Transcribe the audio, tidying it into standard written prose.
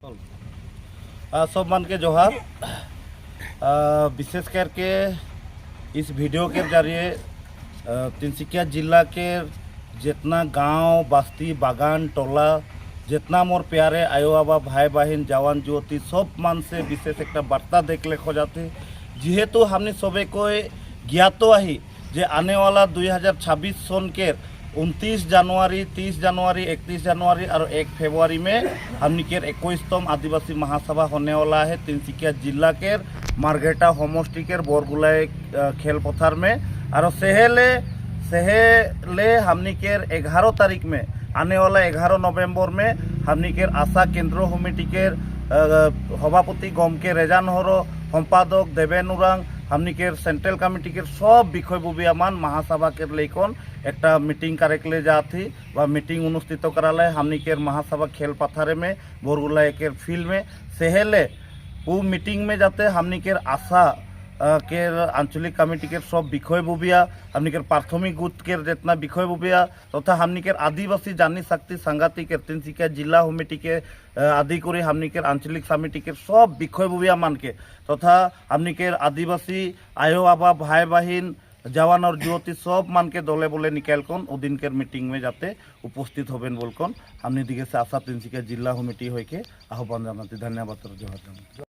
सब मान के जोहार। विशेष करके इस वीडियो के जरिए तिनसुकिया जिला के जितना गांव बस्ती बागान टोला जितना मोर प्यारे आयो बाबा भाई बहन जवान ज्योति सब मान से विशेष एक वार्ता देखले खोजाते जेहेतु हमने सबे को ज्ञात आही जे आने वाला 2026 सन के 29 जनवरी 30 जनवरी 31 जनवरी और 1 फरवरी में हमनी के 21तम आदिवासी महासभा होने वाला है तिनसुकिया जिला के मार्घेटा होमस्टी के बोरगुलाई खेल पथार में। और सेहेले हमनी के 11 तारीख में आने वाला 11 नवंबर में हमनी के आशा केंद्र कमिटी के सभापति गमके रेजान हरो सम्पादक देवेन उरांग हमनी के सेंट्रल कमिटी के सब विषय बुबियामान महासभा के लेकन एक मीटिंग करे जाती व मीटिंग अनुष्ठित कराले हमनी के महासभा खेल पथारे में बोरगुला के फील्ड में। सेहेले वो मीटिंग में जाते हमनी के आशा के आंचलिक कमिटी के सब विषय बुबिया हमनी के प्राथमिक गुट के जितना विषय बुबिया तथा हमनी के आदिवासी जानी शक्ति संगति के तिनसुकिया जिला कमिटी के आदि कर हमनी के आंचलिक समिति के सब विषय बुबिया मान के तथा हमनी के आदिवासी आयो बाबा भाई बहन जवान और ज्योति सब मान के दले बोले निकाल कन ओ दिन के मीटिंग में जाते उपस्थित हबेन बोलकन हमनी दिखे से आशा तिनसुकिया जिला कमिटी होके आह्वान जानाते धन्यवाद।